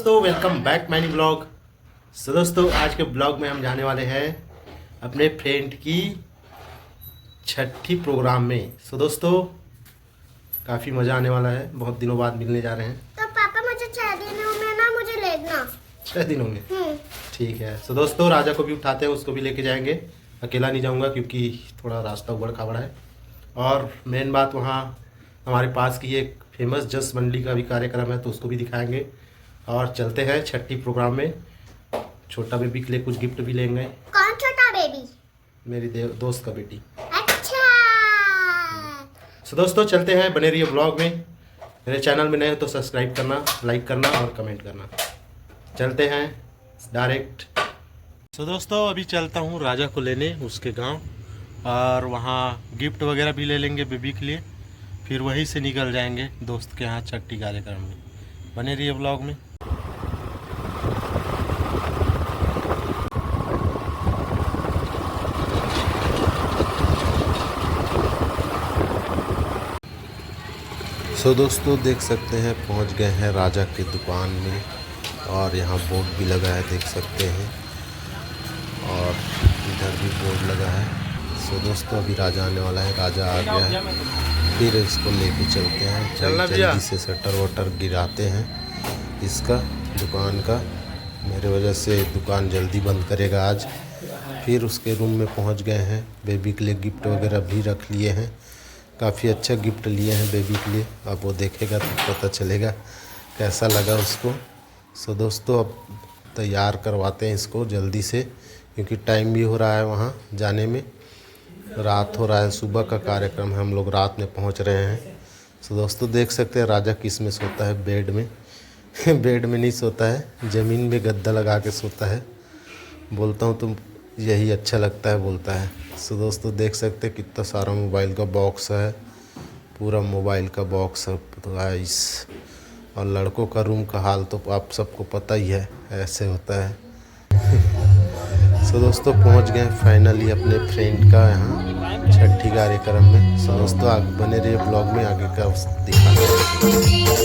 दोस्तों welcome bank माय new blog. सो दोस्तों आज के ब्लॉग में हम जाने वाले हैं अपने फ्रेंड की छठी प्रोग्राम में। सो दोस्तों काफ़ी मज़ा आने वाला है, बहुत दिनों बाद मिलने जा रहे हैं। तो पापा मुझे 6 दिनों में ना मुझे लेना 6 दिनों में ठीक है। सो दोस्तों राजा को भी उठाते हैं, उसको भी लेके जाएंगे। अकेला नहीं जाऊंगा क्योंकि थोड़ा रास्ता उबड़ खाबड़ है। और मेन बात वहाँ हमारे पास की एक फेमस जस मंडली का भी कार्यक्रम है तो उसको भी दिखाएंगे। और चलते हैं छठी प्रोग्राम में। छोटा बेबी के लिए कुछ गिफ्ट भी लेंगे। कौन छोटा बेबी? मेरी दोस्त का बेटी। अच्छा। सो दोस्तों चलते हैं, बने रहिए ब्लॉग में। मेरे चैनल में नए हो तो सब्सक्राइब करना, लाइक करना और कमेंट करना। चलते हैं डायरेक्ट। सो दोस्तों अभी चलता हूँ राजा को लेने उसके गांव, और वहाँ गिफ्ट वगैरह भी ले लेंगे बेबी के लिए। फिर वहीं से निकल जाएंगे दोस्त के यहाँ छठी कार्यक्रम में। बने रहिए ब्लॉग में। सो दोस्तों देख सकते हैं पहुंच गए हैं राजा की दुकान में, और यहाँ बोर्ड भी लगा है देख सकते हैं, और इधर भी बोर्ड लगा है। सो दोस्तों अभी राजा आने वाला है, राजा आ गया है। फिर इसको लेके चलते हैं, जल्दी से शटर वटर गिराते हैं इसका दुकान का। मेरे वजह से दुकान जल्दी बंद करेगा आज। फिर उसके रूम में पहुंच गए हैं, बेबी के लिए गिफ्ट वगैरह भी रख लिए हैं। काफ़ी अच्छा गिफ्ट लिए हैं बेबी के लिए, अब वो देखेगा तो पता चलेगा कैसा लगा उसको। सो दोस्तों अब तैयार करवाते हैं इसको जल्दी से, क्योंकि टाइम भी हो रहा है वहाँ जाने में, रात हो रहा है। सुबह का कार्यक्रम है, हम लोग रात में पहुँच रहे हैं। सो दोस्तों देख सकते हैं राजा किस में सोता है, बेड में बेड में नहीं सोता है, ज़मीन में गद्दा लगा के सोता है। बोलता हूँ तुम यही अच्छा लगता है बोलता है। सो दोस्तों देख सकते हैं कितना सारा मोबाइल का बॉक्स है, पूरा मोबाइल का बॉक्स है तो गाइस। और लड़कों का रूम का हाल तो आप सबको पता ही है, ऐसे होता है सो दोस्तों पहुंच गए फाइनली अपने फ्रेंड का यहाँ छठी कार्यक्रम में। सो दोस्तों आगे बने रहिए ब्लॉग में, आगे का दिखाना।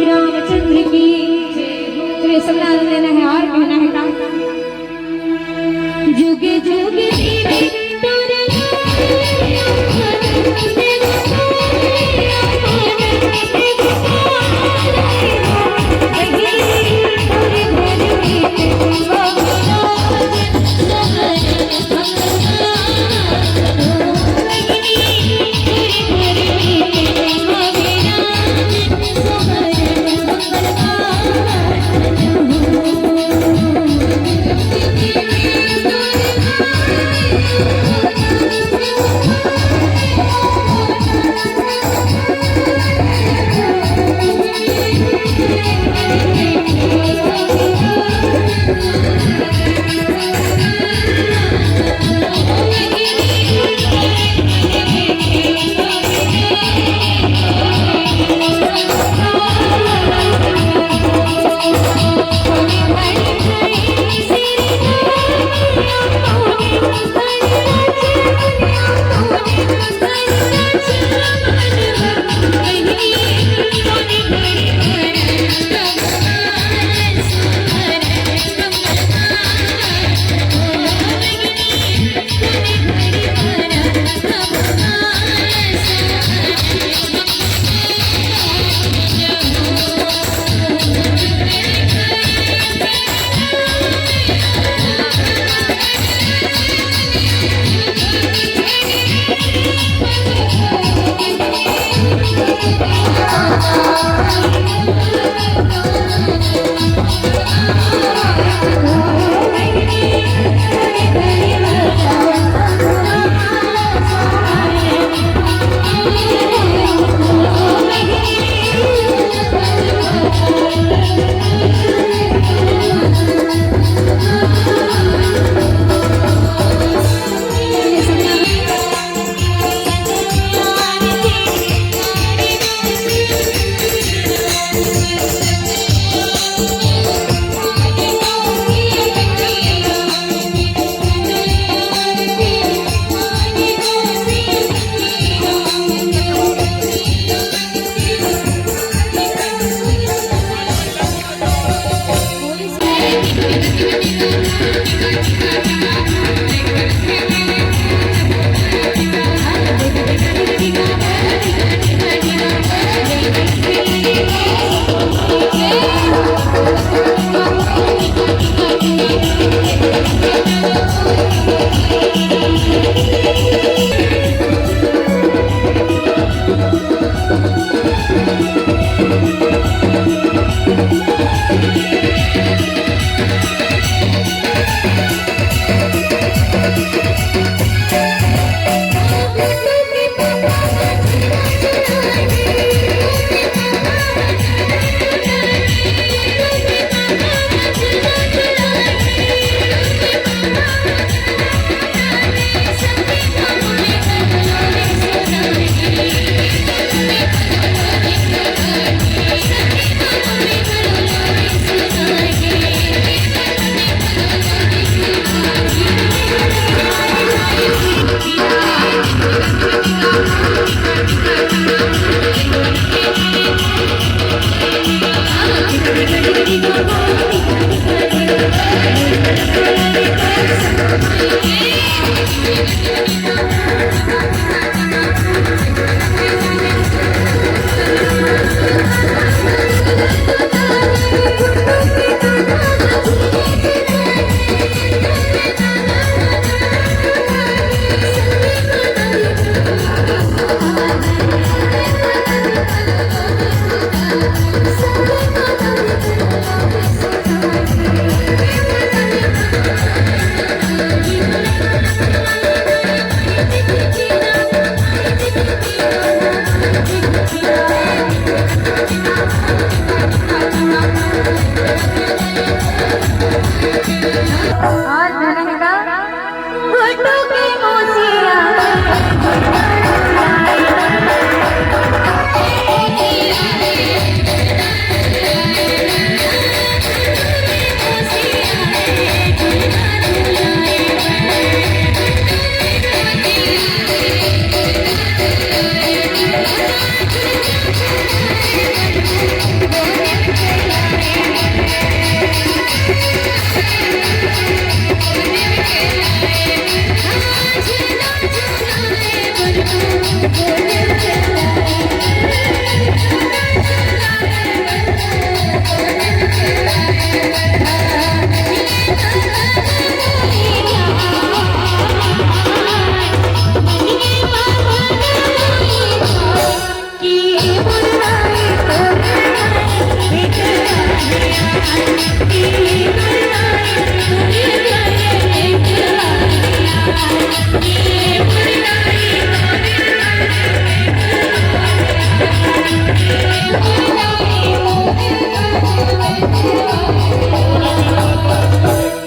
रामचंद्र की श्री सत्यनारायण लेना है और कहना है काम जुगे जुगे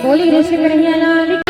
बोली कृष्ण कन्हैया लाल की।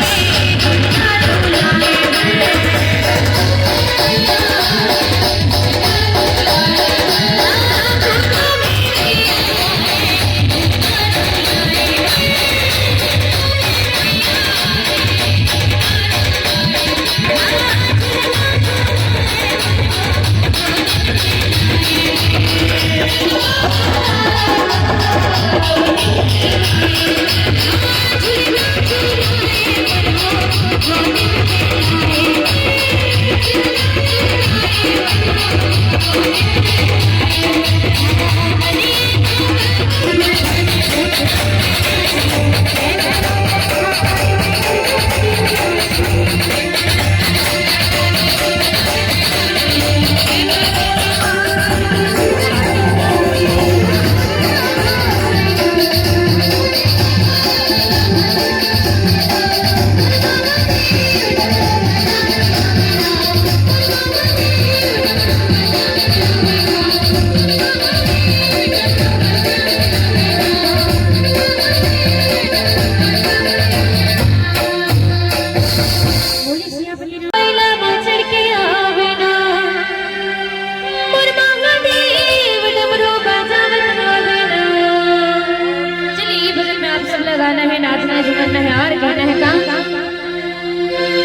गाना है, नाचना झूमना है और कहना है काम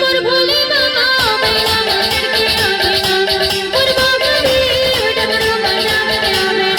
मोर भोले बाबा मैना मार के आवे मोर बाबा देव डमरू बजावे आवे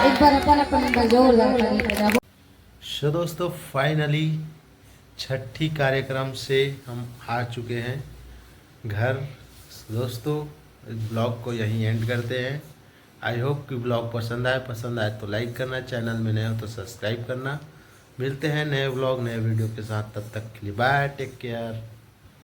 एक बार अपन जोरदार ताली सो दोस्तों फाइनली छठी कार्यक्रम से हम आ चुके हैं घर। दोस्तों इस ब्लॉग को यहीं एंड करते हैं। आई होप कि ब्लॉग पसंद आए तो लाइक करना, चैनल में नए हो तो सब्सक्राइब करना। मिलते हैं नए ब्लॉग नए वीडियो के साथ, तब तक के लिए बाय, टेक केयर।